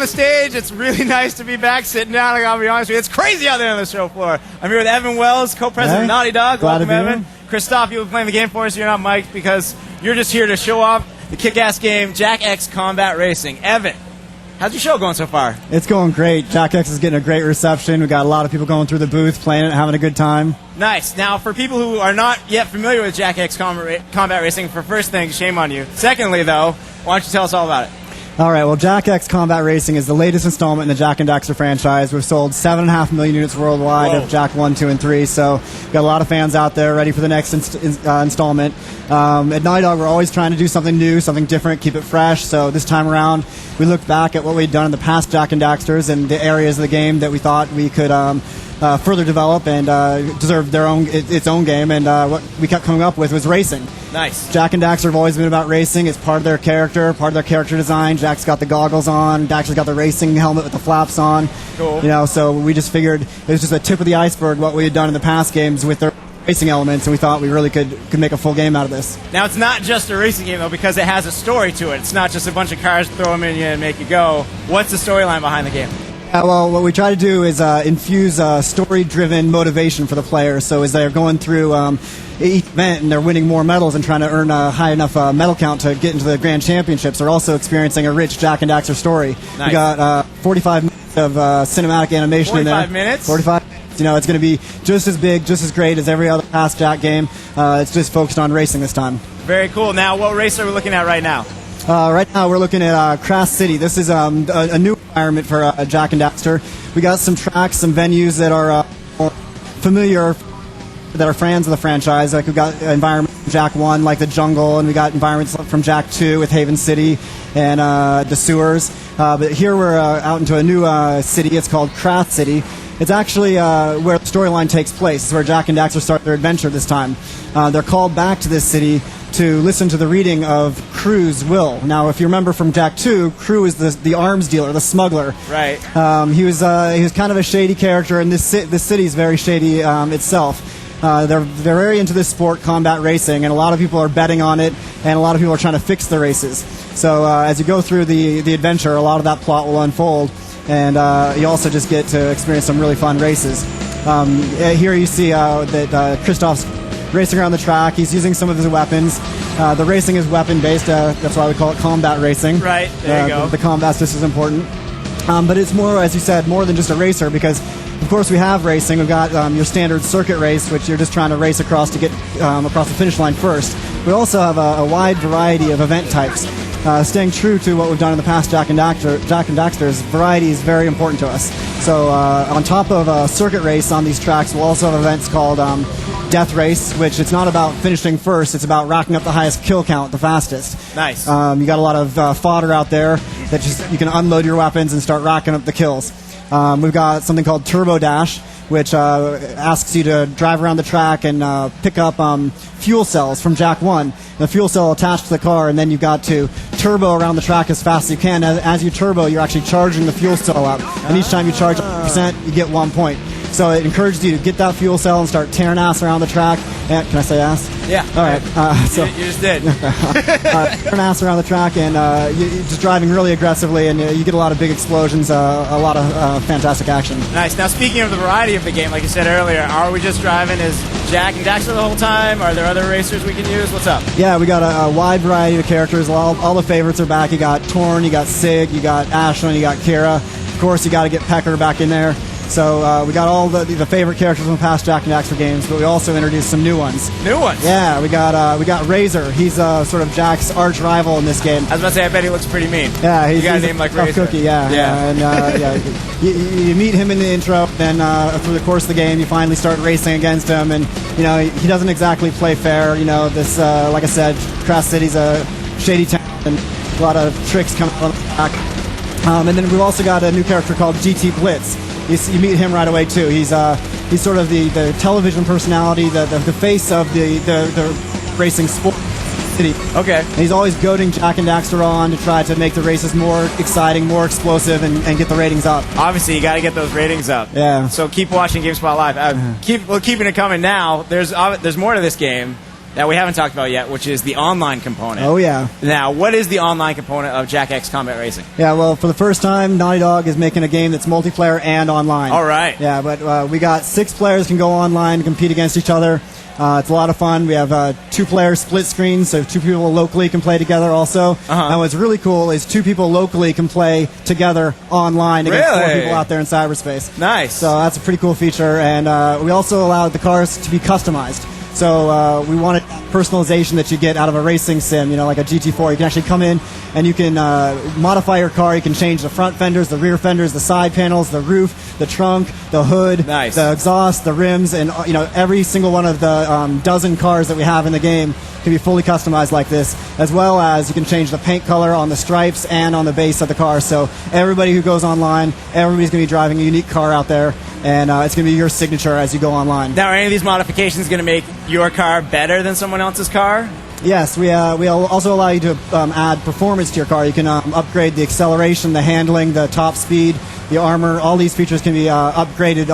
the stage. It's really nice to be back sitting down. I'll be honest with you. It's crazy out there on the show floor. I'm here with Evan Wells, co-president of Naughty Dog. Welcome, Evan. Christoph, you'll be playing the game for us. You're not mic'd because you're just here to show off the kick-ass game, Jack X Combat Racing. Evan, how's your show going so far? It's going great. Jack X is getting a great reception. We got a lot of people going through the booth, playing it, having a good time. Nice. Now, for people who are not yet familiar with Jack X Combat Racing, for first thing, shame on you. Secondly, though, why don't you tell us all about it? All right, well, Jack X Combat Racing is the latest installment in the Jak and Daxter franchise. We've sold 7.5 million units worldwide of Jak 1, 2, and 3, so we've got a lot of fans out there ready for the next installment. At Naughty Dog, we're always trying to do something new, something different, keep it fresh, so this time around, we looked back at what we'd done in the past Jak and Daxters and the areas of the game that we thought we could further develop and deserve its own game, and what we kept coming up with was racing. Nice. Jak and Daxter have always been about racing. It's part of their character, part of their character design. Jack's got the goggles on, Daxter's got the racing helmet with the flaps on. Cool. You know, so we just figured it was just a tip of the iceberg what we had done in the past games with their racing elements, and we thought we really could make a full game out of this. Now, it's not just a racing game, though, because it has a story to it. It's not just a bunch of cars, throw them in you and make you go. What's the storyline behind the game? Well, what we try to do is infuse story-driven motivation for the players. So as they're going through each event and they're winning more medals and trying to earn a high enough medal count to get into the Grand Championships, they're also experiencing a rich Jak and Daxter story. Nice. We got 45 minutes of cinematic animation in there. 45 minutes? 45 minutes. You know, it's going to be just as big, just as great as every other past Jak game. It's just focused on racing this time. Very cool. Now, what race are we looking at right now? Right now, we're looking at Crash City. This is a new environment for Jak and Daxter. We got some tracks, some venues that are familiar, that are fans of the franchise. Like we've got environments from Jak 1, like the jungle, and we got environments from Jak 2 with Haven City and the sewers. But here we're out into a new city. It's called Crash City. It's actually where the storyline takes place. It's where Jak and Daxter start their adventure this time. They're called back to this city to listen to the reading of Crew's will. Now, if you remember from Jak 2, Crew is the arms dealer, the smuggler. Right. He was kind of a shady character, and this city is very shady itself. They're very into this sport, combat racing, and a lot of people are betting on it, and a lot of people are trying to fix the races. So as you go through the adventure, a lot of that plot will unfold, and you also just get to experience some really fun races. Here you see that Christoph's racing around the track. He's using some of his weapons. The racing is weapon-based. That's why we call it combat racing. Right, there you go. The combat's just as important. But it's more, as you said, more than just a racer because, of course, we have racing. We've got your standard circuit race, which you're just trying to race across to get across the finish line first. We also have a wide variety of event types. Staying true to what we've done in the past Jak and Daxter's, variety is very important to us. So on top of a circuit race on these tracks, we'll also have events called Death Race, which it's not about finishing first, it's about racking up the highest kill count the fastest. Nice. You got a lot of fodder out there that just you can unload your weapons and start racking up the kills. We've got something called Turbo Dash, which asks you to drive around the track and pick up fuel cells from Jak 1. The fuel cell attached to the car, and then you've got to turbo around the track as fast as you can. As you turbo, you're actually charging the fuel cell up. And each time you charge 1%, you get 1 point. So it encourages you to get that fuel cell and start tearing ass around the track. Can I say ass? Yeah. All right. You just did. Tearing ass around the track, and you're just driving really aggressively, and you get a lot of big explosions, a lot of fantastic action. Nice. Now, speaking of the variety of the game, like you said earlier, are we just driving as Jak and Daxter the whole time? Are there other racers we can use? What's up? Yeah, we got a wide variety of characters. All the favorites are back. You got Torn, you got Sig, you got Ashlyn, you got Kira. Of course, you got to get Pecker back in there. So we got all the favorite characters from past Jak and Daxter games, but we also introduced some new ones. New ones? Yeah, we got Razor. He's sort of Jak's arch rival in this game. I was about to say, I bet he looks pretty mean. Yeah, he's got a name like Razor. Cookie, yeah. You meet him in the intro, then through the course of the game, you finally start racing against him, and you know he doesn't exactly play fair. You know, this like I said, Crash City's a shady town, and a lot of tricks coming on the back. And then we've also got a new character called GT Blitz. You meet him right away too. He's sort of the television personality, the face of the racing sport city. Okay. And he's always goading Jak and Daxter on to try to make the races more exciting, more explosive, and get the ratings up. Obviously, you got to get those ratings up. Yeah. So keep watching Gamespot Live. Keeping it coming now. There's more to this game. that we haven't talked about yet, which is the online component. Oh, yeah. Now, what is the online component of Jack X Combat Racing? Yeah, well, for the first time, Naughty Dog is making a game that's multiplayer and online. All right. Yeah, but we got 6 players can go online and compete against each other. It's a lot of fun. We have 2-player split screens, so 2 people locally can play together also. And what's really cool is 2 people locally can play together online against 4 people out there in cyberspace. Nice. So that's a pretty cool feature. And we also allowed the cars to be customized. So we wanted personalization that you get out of a racing sim, like a GT4. You can actually come in and you can modify your car. You can change the front fenders, the rear fenders, the side panels, the roof, the trunk, the hood, the exhaust, the rims, and every single one of the dozen cars that we have in the game can be fully customized like this, as well as you can change the paint color on the stripes and on the base of the car. So everybody who goes online, everybody's going to be driving a unique car out there, and it's going to be your signature as you go online. Now, are any of these modifications going to make your car better than someone else's car? Yes, we'll also allow you to add performance to your car. You can upgrade the acceleration, the handling, the top speed, the armor. All these features can be upgraded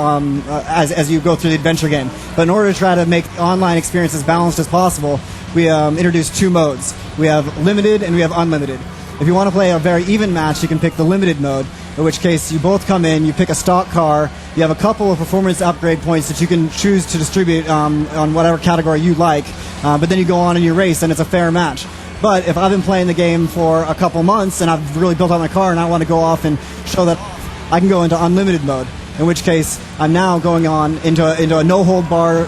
as you go through the adventure game. But in order to try to make the online experience as balanced as possible, we introduced 2 modes. We have limited and we have unlimited. If you want to play a very even match, you can pick the limited mode, in which case you both come in, you pick a stock car, you have a couple of performance upgrade points that you can choose to distribute on whatever category you like, but then you go on and you race, and it's a fair match. But if I've been playing the game for a couple months and I've really built out my car and I want to go off and show that off, I can go into unlimited mode, in which case I'm now going on into a no holds barred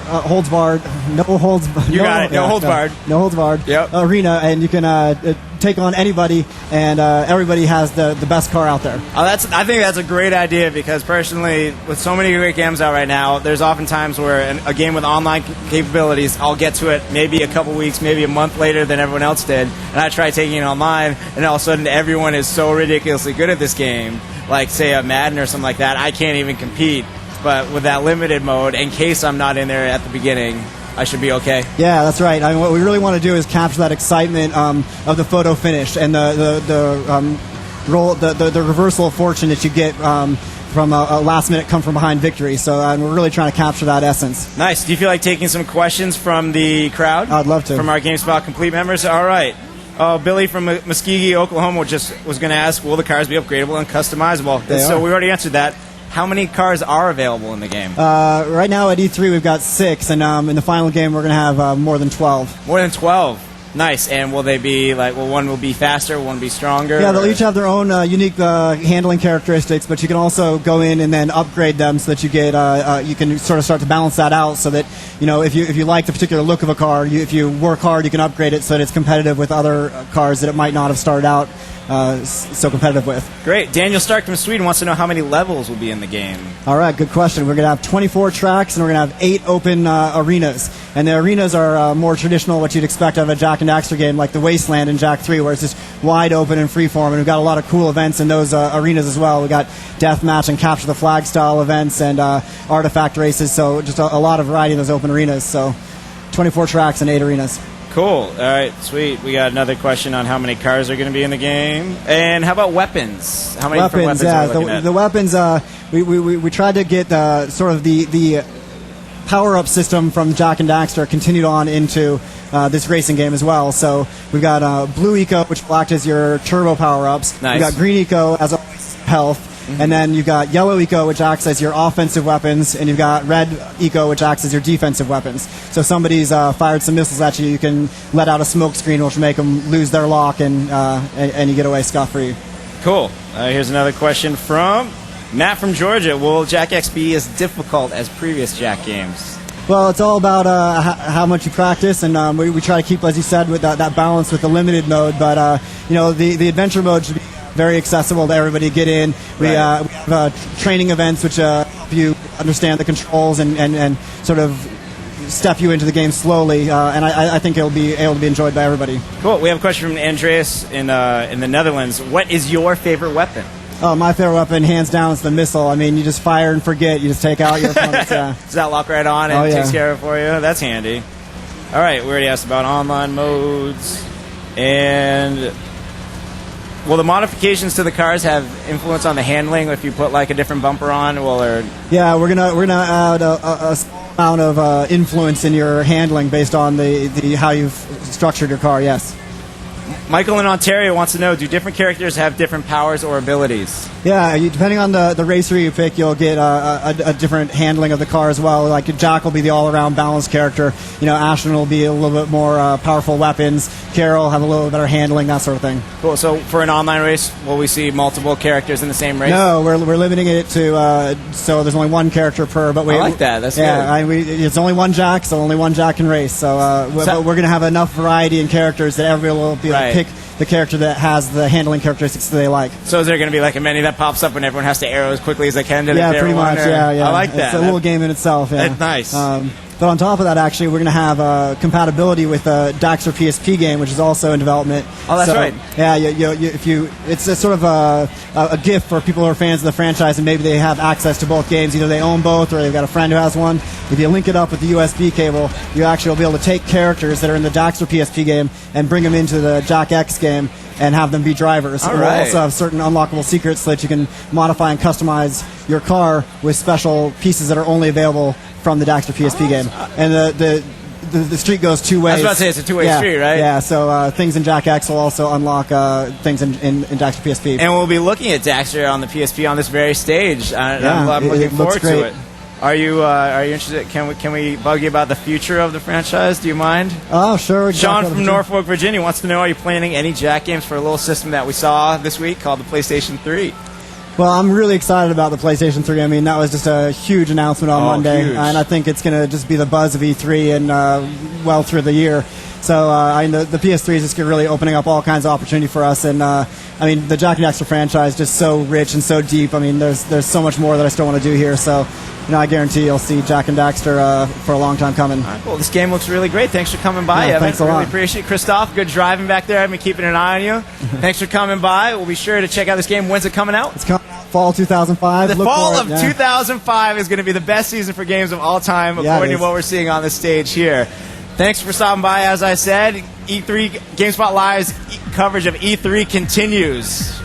arena, and you can take on anybody, and everybody has the best car out there. I think that's a great idea, because personally, with so many great games out right now, there's often times where a game with online capabilities, I'll get to it maybe a couple weeks, maybe a month later than everyone else did, and I try taking it online, and all of a sudden everyone is so ridiculously good at this game, like say a Madden or something like that, I can't even compete. But with that limited mode, in case I'm not in there at the beginning, I should be okay. Yeah, that's right. I mean, what we really want to do is capture that excitement of the photo finish and the reversal of fortune that you get from a last-minute come-from-behind victory. So we're really trying to capture that essence. Nice. Do you feel like taking some questions from the crowd? I'd love to. From our GameSpot Complete members? All right. Billy from Muskogee, Oklahoma, was going to ask, will the cars be upgradable and customizable? So we already answered that. How many cars are available in the game? Right now at E3 we've got 6, and in the final game we're going to have more than 12. More than 12. Nice. And will they be one will be faster, one will be stronger? Yeah, they'll each have their own unique handling characteristics, but you can also go in and then upgrade them so that you get you can sort of start to balance that out, so that if you like the particular look of a car, if you work hard, you can upgrade it so that it's competitive with other cars that it might not have started out so competitive with. Great. Daniel Stark from Sweden wants to know how many levels will be in the game. All right, good question. We're going to have 24 tracks, and we're going to have 8 open arenas. And the arenas are more traditional, what you'd expect out of a Jak and Daxter game, like the Wasteland in Jak 3, where it's just wide open and freeform. And we've got a lot of cool events in those arenas as well. We've got deathmatch and capture the flag style events and artifact races, so just a lot of variety in those open arenas. So 24 tracks and 8 arenas. Cool. All right, sweet. We got another question on how many cars are going to be in the game. And how about weapons? How many different weapons are we looking at? The weapons, we tried to get sort of the power-up system from Jak and Daxter continued on into this racing game as well. So we've got Blue Eco, which will act as your turbo power-ups. Nice. We've got Green Eco as health. And then you've got Yellow Eco, which acts as your offensive weapons, and you've got Red Eco, which acts as your defensive weapons. So if somebody's fired some missiles at you, you can let out a smoke screen, which will make them lose their lock, and you get away scot-free. Cool. Here's another question from Matt from Georgia. Will Jak X be as difficult as previous Jak games? Well, it's all about how much you practice, and we try to keep, as you said, with that balance with the limited mode. But the adventure mode should be very accessible to everybody to get in. We have training events which help you understand the controls and sort of step you into the game slowly, and I think it'll be able to be enjoyed by everybody. Cool. We have a question from Andreas in the Netherlands. What is your favorite weapon? Oh, my favorite weapon, hands down, is the missile. I mean, you just fire and forget. You just take out your opponents. Does that lock right on and takes care of it for you? That's handy. All right, we already asked about online modes. And will the modifications to the cars have influence on the handling if you put like a different bumper on? Yeah, we're gonna add a amount of influence in your handling based on the how you've structured your car. Yes. Michael in Ontario wants to know, do different characters have different powers or abilities? Yeah, depending on the racer you pick, you'll get a different handling of the car as well. Like Jack will be the all-around balanced character. Ashton will be a little bit more powerful weapons. Carol will have a little better handling, that sort of thing. Cool. So for an online race, will we see multiple characters in the same race? No, we're limiting it to so there's only one character per. But I like that. That's good. It's only one Jack, so only one Jack can race. So but we're going to have enough variety in characters that everybody will be able to pick the character that has the handling characteristics that they like. So is there going to be like a menu that pops up and everyone has to arrow as quickly as they can to Yeah, pretty much. Yeah. I like that. It's a little game in itself. Yeah. That's nice. But on top of that, actually, we're going to have compatibility with the Daxter PSP game, which is also in development. Oh, that's right. Yeah, it's a sort of a gift for people who are fans of the franchise, and maybe they have access to both games. Either they own both, or they've got a friend who has one. If you link it up with the USB cable, you actually will be able to take characters that are in the Daxter PSP game and bring them into the Jack X game and have them be drivers. All We'll right. also have certain unlockable secrets so that you can modify and customize your car with special pieces that are only available from the Daxter PSP game. And the street goes two ways. I was about to say it's a two-way street, right? Yeah, so things in Jack X will also unlock things in Daxter PSP. And we'll be looking at Daxter on the PSP on this very stage. I'm looking it looks forward great. to it. Are you interested? Can we bug you about the future of the franchise? Do you mind? Oh, sure. Sean from Norfolk, Virginia wants to know, are you planning any Jack games for a little system that we saw this week called the PlayStation 3? Well, I'm really excited about the PlayStation 3. I mean, that was just a huge announcement on Monday, huge. And I think it's going to just be the buzz of E3 and well through the year. So the PS3 is just really opening up all kinds of opportunity for us. And I mean, the Jack and Daxter franchise is just so rich and so deep. I mean, there's so much more that I still want to do here. So I guarantee you'll see Jack and Daxter for a long time coming. All right, well, this game looks really great. Thanks for coming by, Evan. Thanks a lot. Really appreciate it. Christoph, good driving back there. I've been keeping an eye on you. Thanks for coming by. We'll be sure to check out this game. When's it coming out? It's coming out fall 2005. The Look fall for of it, 2005 is going to be the best season for games of all time, according to what we're seeing on the stage here. Thanks for stopping by. As I said, E3 GameSpot Live's coverage of E3 continues.